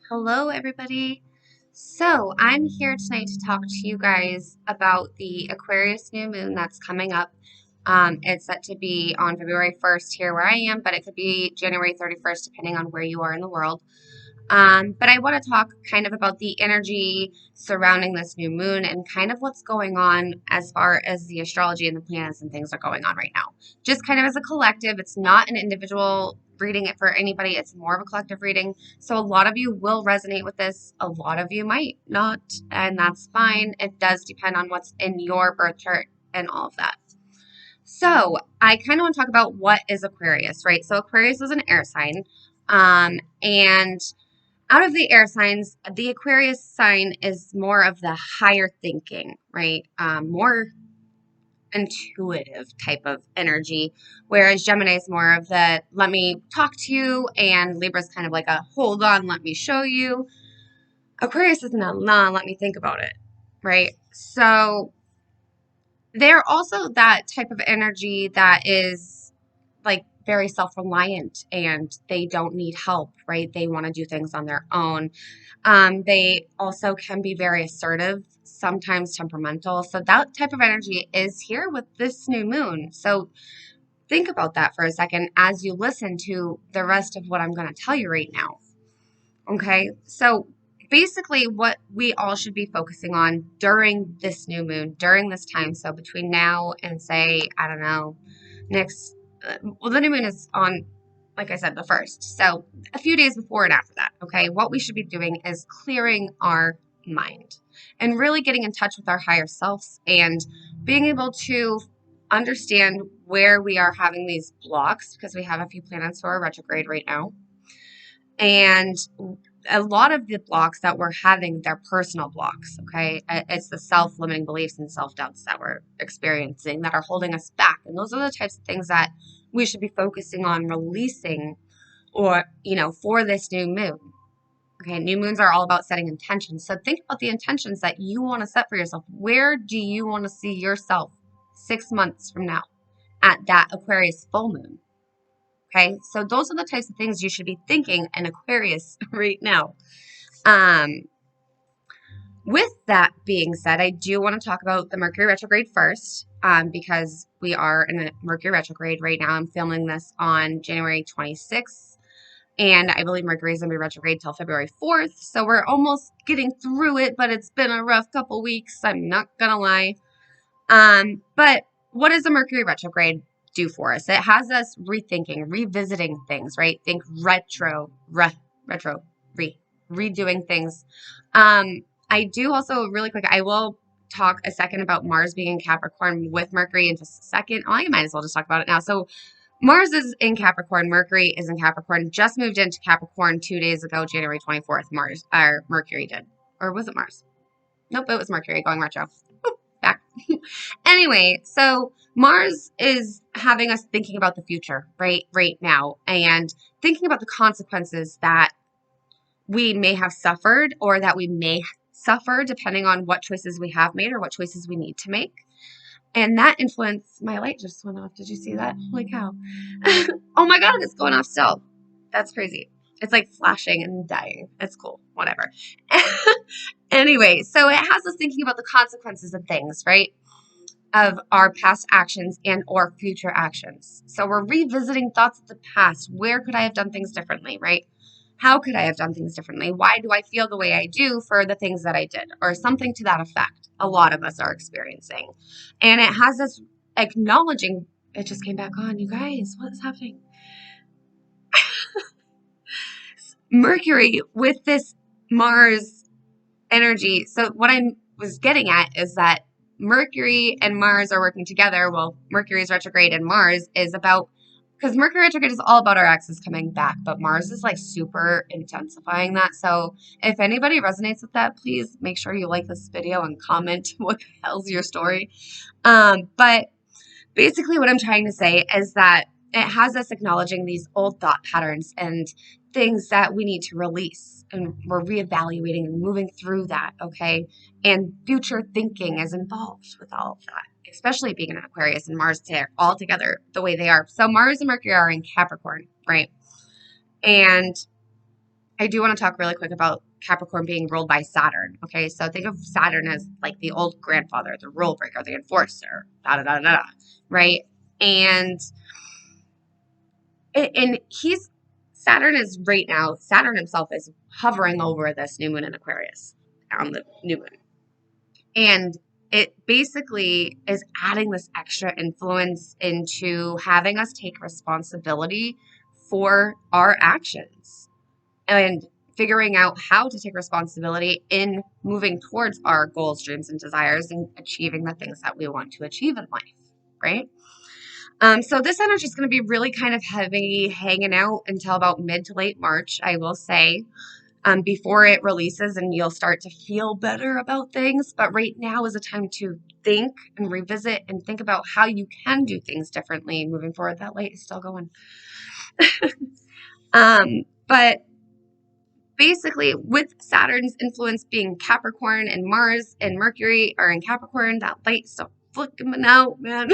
Hello, everybody. So, I'm here tonight to talk to you guys about the Aquarius new moon that's coming up. It's set to be on February 1st here where I am, but it could be January 31st depending on where you are in the world. But I want to talk kind of about the energy surrounding this new moon and kind of what's going on as far as the astrology and the planets and things are going on right now. Just kind of as a collective, it's not an individual reading it for anybody, it's more of a collective reading. So a lot of you will resonate with this, a lot of you might not, and that's fine. It does depend on what's in your birth chart and all of that. So I kind of want to talk about what is Aquarius, right? So Aquarius is an air sign. And out of the air signs, the Aquarius sign is more of the higher thinking, right? More intuitive type of energy, whereas Gemini is more of the let me talk to you, and Libra is kind of like a hold on, let me show you. Aquarius is nah, let me think about it, right? So they're also that type of energy that is like very self-reliant and they don't need help, right? They want to do things on their own. They also can be very assertive, sometimes temperamental. So that type of energy is here with this new moon. So think about that for a second as you listen to the rest of what I'm going to tell you right now. Okay. So basically, what we all should be focusing on during this new moon, during this time. So between now and say, I don't know, next, well, the new moon is on, like I said, the first. So a few days before and after that. Okay. What we should be doing is clearing our mind and really getting in touch with our higher selves and being able to understand where we are having these blocks because we have a few planets who are retrograde right now. And a lot of the blocks that we're having, they're personal blocks, okay? It's the self-limiting beliefs and self-doubts that we're experiencing that are holding us back. And those are the types of things that we should be focusing on releasing or, for this new moon. Okay, new moons are all about setting intentions. So think about the intentions that you want to set for yourself. Where do you want to see yourself 6 months from now at that Aquarius full moon? Okay, so those are the types of things you should be thinking in Aquarius right now. With that being said, I do want to talk about the Mercury retrograde first, because we are in a Mercury retrograde right now. I'm filming this on January 26th, and I believe Mercury is going to be retrograde till February 4th. So we're almost getting through it, but it's been a rough couple weeks. I'm not going to lie. But what does a Mercury retrograde do for us? It has us rethinking, revisiting things, right? Think redoing things. I do also really quick, I will talk a second about Mars being in Capricorn with Mercury in just a second. Oh, I might as well just talk about it now. So Mars is in Capricorn, Mercury is in Capricorn, just moved into Capricorn 2 days ago, January 24th, Mercury did. Or was it Mars? Nope, it was Mercury going retro. Back. Anyway, so Mars is having us thinking about the future right now and thinking about the consequences that we may have suffered or that we may suffer depending on what choices we have made or what choices we need to make. And that influence, my light just went off. Did you see that? Holy cow. Oh my God, it's going off still. That's crazy. It's like flashing and dying. It's cool. Whatever. Anyway, so it has us thinking about the consequences of things, right? Of our past actions and or future actions. So we're revisiting thoughts of the past. Where could I have done things differently, right? How could I have done things differently? Why do I feel the way I do for the things that I did? Or something to that effect. A lot of us are experiencing. And it has us acknowledging, it just came back on, you guys, what is happening? Mercury with this Mars energy. So what I was getting at is that Mercury and Mars are working together. Well, Mercury is retrograde and Mars is about, because Mercury retrograde is all about our exes coming back, but Mars is like super intensifying that. So if anybody resonates with that, please make sure you like this video and comment what the hell's your story. But basically what I'm trying to say is that it has us acknowledging these old thought patterns and things that we need to release. And we're reevaluating and moving through that, okay? And future thinking is involved with all of that, especially being in Aquarius and Mars all together the way they are. So Mars and Mercury are in Capricorn, right? And I do want to talk really quick about Capricorn being ruled by Saturn. Okay, so think of Saturn as like the old grandfather, the rule breaker, the enforcer, da da da da da, right? And and he's Saturn is right now. Saturn himself is hovering over this new moon in Aquarius on the new moon, and it basically is adding this extra influence into having us take responsibility for our actions and figuring out how to take responsibility in moving towards our goals, dreams, and desires and achieving the things that we want to achieve in life, right? So this energy is going to be really kind of heavy hanging out until about mid to late March, I will say, before it releases and you'll start to feel better about things. But right now is a time to think and revisit and think about how you can do things differently moving forward. That light is still going. But basically, with Saturn's influence being Capricorn and Mars and Mercury are in Capricorn, that light's still flicking out, man.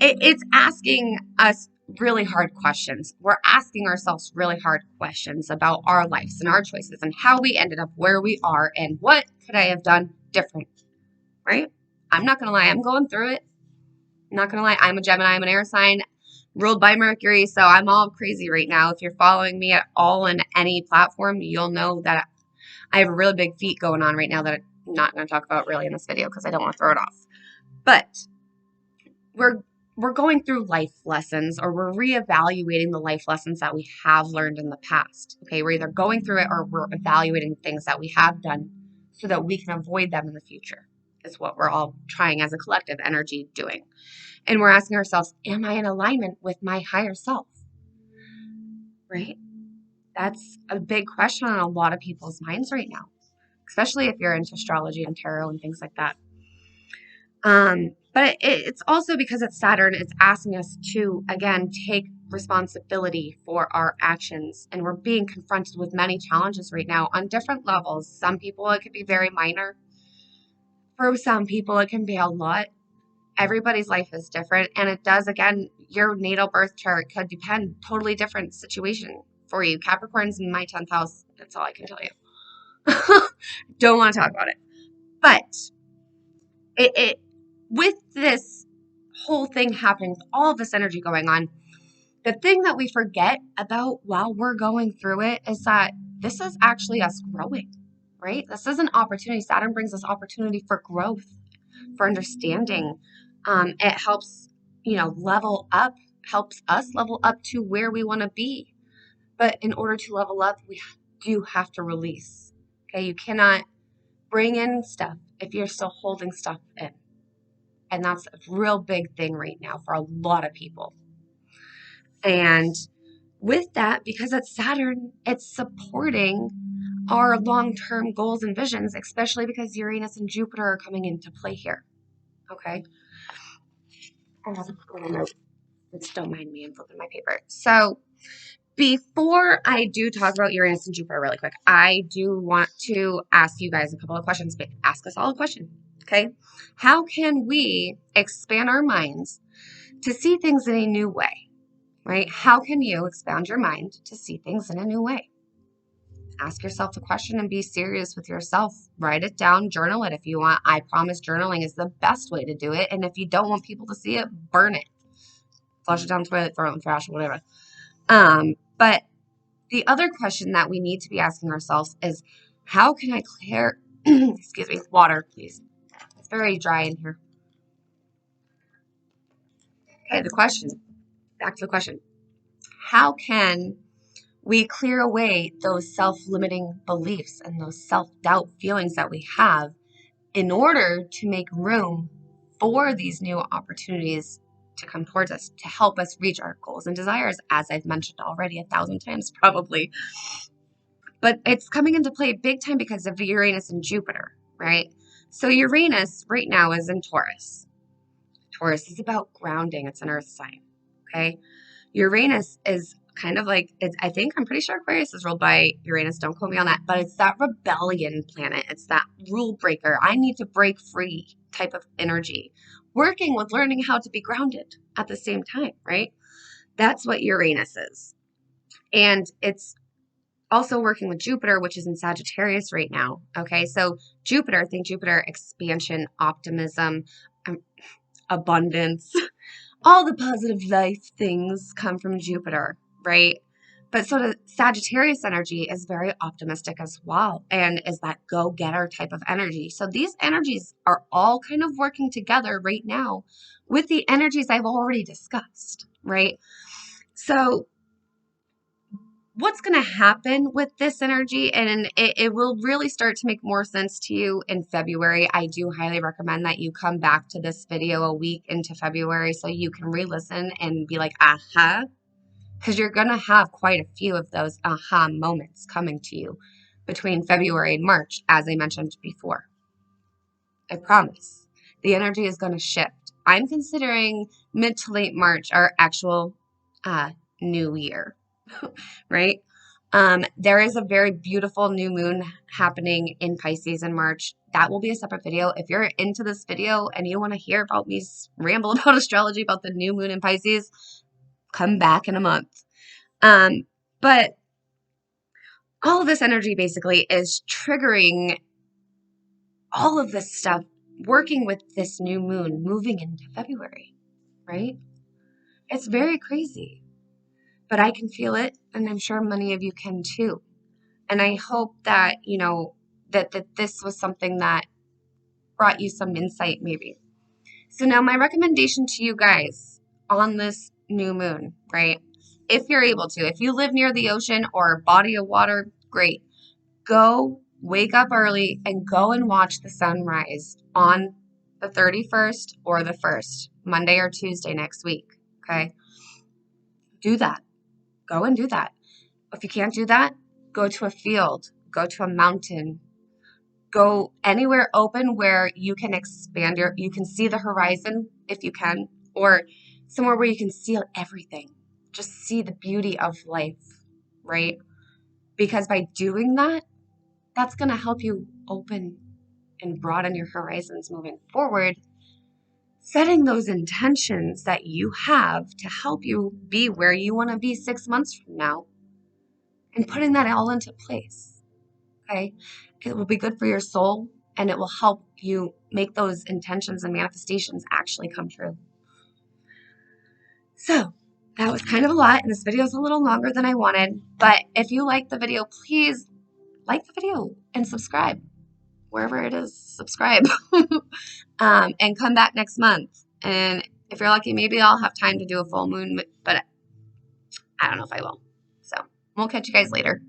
It's asking us really hard questions. We're asking ourselves really hard questions about our lives and our choices and how we ended up where we are and what could I have done different, right? I'm not going to lie. I'm going through it. I'm not going to lie. I'm a Gemini. I'm an air sign ruled by Mercury. So I'm all crazy right now. If you're following me at all in any platform, you'll know that I have a really big feat going on right now that I'm not going to talk about really in this video because I don't want to throw it off. But we're going through life lessons, or we're reevaluating the life lessons that we have learned in the past. Okay, we're either going through it or we're evaluating things that we have done so that we can avoid them in the future, is what we're all trying as a collective energy doing. And we're asking ourselves, am I in alignment with my higher self? Right? That's a big question on a lot of people's minds right now, especially if you're into astrology and tarot and things like that. But it's also because it's Saturn, it's asking us to, again, take responsibility for our actions. And we're being confronted with many challenges right now on different levels. Some people, it could be very minor. For some people, it can be a lot. Everybody's life is different. And it does, again, your natal birth chart could depend, totally different situation for you. Capricorn's in my 10th house. That's all I can tell you. Don't want to talk about it. But it with this whole thing happening, with all this energy going on, the thing that we forget about while we're going through it is that this is actually us growing, right? This is an opportunity. Saturn brings us opportunity for growth, for understanding. It helps, level up, helps us level up to where we want to be. But in order to level up, we do have to release. Okay, you cannot bring in stuff if you're still holding stuff in. And that's a real big thing right now for a lot of people. And with that, because it's Saturn, it's supporting our long-term goals and visions, especially because Uranus and Jupiter are coming into play here. Okay? I have a little note. Don't mind me, I'm flipping my paper. So before I do talk about Uranus and Jupiter really quick, I do want to ask you guys a couple of questions. Ask us all a question. Okay, how can we expand our minds to see things in a new way, right? How can you expand your mind to see things in a new way? Ask yourself the question and be serious with yourself. Write it down, journal it if you want. I promise journaling is the best way to do it. And if you don't want people to see it, burn it. Flush it down the toilet, throw it in the trash, whatever. But the other question that we need to be asking ourselves is, how can I clear, excuse me, water, please. It's very dry in here. Okay, back to the question. How can we clear away those self-limiting beliefs and those self-doubt feelings that we have in order to make room for these new opportunities to come towards us, to help us reach our goals and desires, as I've mentioned already 1,000 times probably. But it's coming into play big time because of Uranus and Jupiter, right? So Uranus right now is in Taurus. Taurus is about grounding. It's an earth sign, okay? Uranus is kind of like, I'm pretty sure Aquarius is ruled by Uranus. Don't quote me on that. But it's that rebellion planet. It's that rule breaker. I need to break free type of energy. Working with learning how to be grounded at the same time, right? That's what Uranus is. And it's also working with Jupiter, which is in Sagittarius right now. Okay, so Jupiter, think Jupiter, expansion, optimism, abundance, all the positive life things come from Jupiter, right? But sort of Sagittarius energy is very optimistic as well and is that go-getter type of energy. So these energies are all kind of working together right now with the energies I've already discussed, right? So what's going to happen with this energy, and it will really start to make more sense to you in February. I do highly recommend that you come back to this video a week into February so you can re-listen and be like, aha, because you're going to have quite a few of those aha moments coming to you between February and March, as I mentioned before. I promise. The energy is going to shift. I'm considering mid to late March our actual new year. Right? There is a very beautiful new moon happening in Pisces in March. That will be a separate video. If you're into this video and you want to hear about me ramble about astrology, about the new moon in Pisces, come back in a month. But all of this energy basically is triggering all of this stuff, working with this new moon moving into February, right? It's very crazy. But I can feel it, and I'm sure many of you can too. And I hope that, you know, that this was something that brought you some insight maybe. So now my recommendation to you guys on this new moon, right? If you're able to, if you live near the ocean or a body of water, great. Go wake up early and go and watch the sunrise on the 31st or the 1st, Monday or Tuesday next week, okay? Do that. Go and do that. If you can't do that, go to a field, go to a mountain, go anywhere open where you can expand you can see the horizon if you can, or somewhere where you can see everything. Just see the beauty of life, right? Because by doing that, that's going to help you open and broaden your horizons moving forward, setting those intentions that you have to help you be where you want to be 6 months from now, and putting that all into place. Okay? It will be good for your soul, and it will help you make those intentions and manifestations actually come true. So that was kind of a lot, and this video is a little longer than I wanted, but if you liked the video, please like the video and subscribe. Wherever it is, subscribe. And come back next month. And if you're lucky, maybe I'll have time to do a full moon, but I don't know if I will. So we'll catch you guys later.